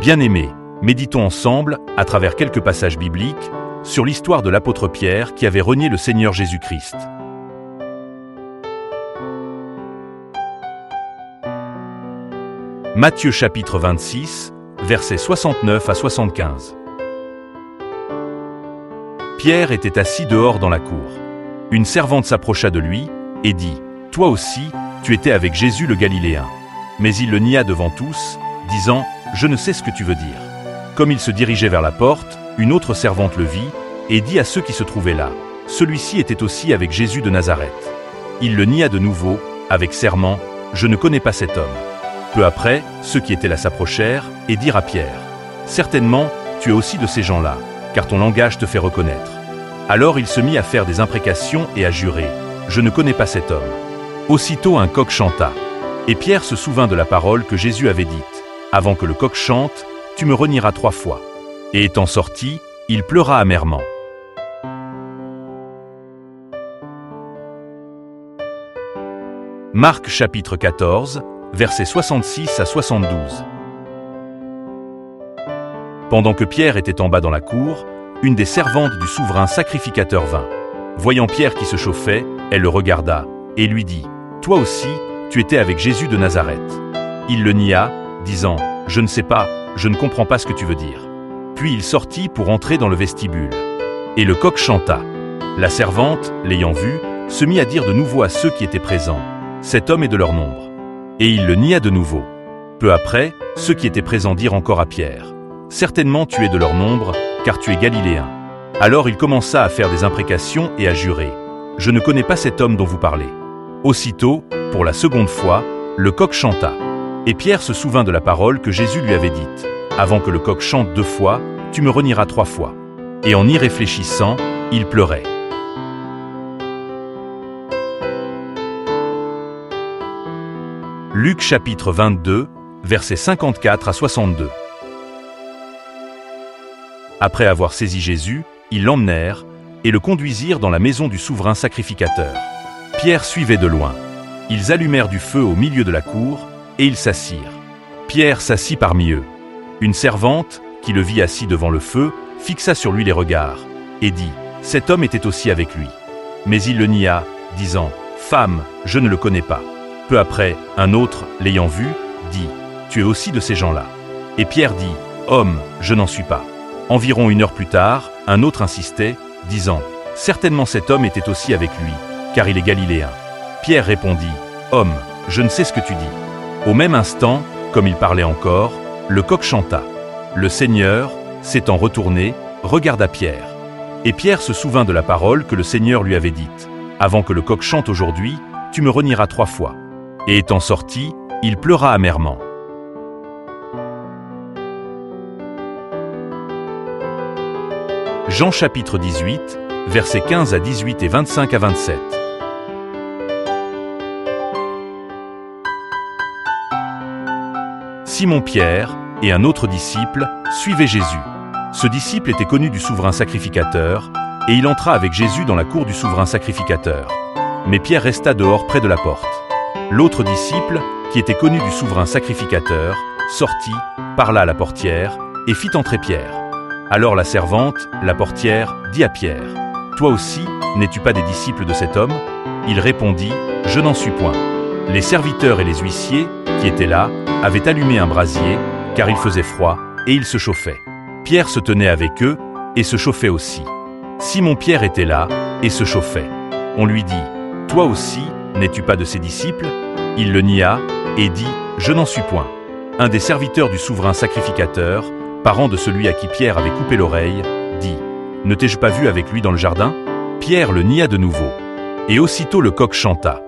Bien-aimés, méditons ensemble, à travers quelques passages bibliques, sur l'histoire de l'apôtre Pierre qui avait renié le Seigneur Jésus-Christ. Matthieu chapitre 26, versets 69 à 75. Pierre était assis dehors dans la cour. Une servante s'approcha de lui et dit « Toi aussi, tu étais avec Jésus le Galiléen. » Mais il le nia devant tous, disant « Je ne sais ce que tu veux dire. » Comme il se dirigeait vers la porte, une autre servante le vit et dit à ceux qui se trouvaient là « Celui-ci était aussi avec Jésus de Nazareth. » Il le nia de nouveau, avec serment « Je ne connais pas cet homme. » Peu après, ceux qui étaient là s'approchèrent et dirent à Pierre « Certainement, tu es aussi de ces gens-là, car ton langage te fait reconnaître. » Alors il se mit à faire des imprécations et à jurer « Je ne connais pas cet homme. » Aussitôt un coq chanta. Et Pierre se souvint de la parole que Jésus avait dite « Avant que le coq chante, tu me renieras 3 fois. » Et étant sorti, il pleura amèrement. Marc chapitre 14, versets 66 à 72. Pendant que Pierre était en bas dans la cour, une des servantes du souverain sacrificateur vint. Voyant Pierre qui se chauffait, elle le regarda et lui dit « Toi aussi, tu étais avec Jésus de Nazareth. » Il le nia, disant « Je ne sais pas, je ne comprends pas ce que tu veux dire. » Puis il sortit pour entrer dans le vestibule. Et le coq chanta. La servante, l'ayant vu, se mit à dire de nouveau à ceux qui étaient présents « Cet homme est de leur nombre. » Et il le nia de nouveau. Peu après, ceux qui étaient présents dirent encore à Pierre « Certainement tu es de leur nombre, car tu es galiléen. » Alors il commença à faire des imprécations et à jurer « Je ne connais pas cet homme dont vous parlez. » Aussitôt, pour la seconde fois, le coq chanta. Et Pierre se souvint de la parole que Jésus lui avait dite « Avant que le coq chante 2 fois, tu me renieras 3 fois. » Et en y réfléchissant, il pleurait. Luc chapitre 22, versets 54 à 62. Après avoir saisi Jésus, ils l'emmenèrent et le conduisirent dans la maison du souverain sacrificateur. Pierre suivait de loin. Ils allumèrent du feu au milieu de la cour et ils s'assirent. Pierre s'assit parmi eux. Une servante, qui le vit assis devant le feu, fixa sur lui les regards et dit « Cet homme était aussi avec lui. » Mais il le nia, disant « Femme, je ne le connais pas. » Peu après, un autre, l'ayant vu, dit « Tu es aussi de ces gens-là. » Et Pierre dit « Homme, je n'en suis pas. » Environ 1 heure plus tard, un autre insistait, disant « Certainement cet homme était aussi avec lui, car il est galiléen. » Pierre répondit « Homme, je ne sais ce que tu dis. » Au même instant, comme il parlait encore, le coq chanta. Le Seigneur, s'étant retourné, regarda Pierre. Et Pierre se souvint de la parole que le Seigneur lui avait dite « Avant que le coq chante aujourd'hui, tu me renieras 3 fois. » Et étant sorti, il pleura amèrement. Jean chapitre 18, versets 15 à 18 et 25 à 27. Simon-Pierre et un autre disciple suivaient Jésus. Ce disciple était connu du souverain sacrificateur, et il entra avec Jésus dans la cour du souverain sacrificateur. Mais Pierre resta dehors près de la porte. L'autre disciple, qui était connu du souverain sacrificateur, sortit, parla à la portière, et fit entrer Pierre. Alors la servante, la portière, dit à Pierre « Toi aussi, n'es-tu pas des disciples de cet homme ?» Il répondit « Je n'en suis point. » Les serviteurs et les huissiers, qui étaient là, avaient allumé un brasier, car il faisait froid, et ils se chauffaient. Pierre se tenait avec eux, et se chauffait aussi. Simon-Pierre était là, et se chauffait. On lui dit « Toi aussi, n'es-tu pas de ses disciples ?» Il le nia, et dit « Je n'en suis point. » Un des serviteurs du souverain sacrificateur, parent de celui à qui Pierre avait coupé l'oreille, dit « Ne t'ai-je pas vu avec lui dans le jardin ?» Pierre le nia de nouveau. Et aussitôt le coq chanta.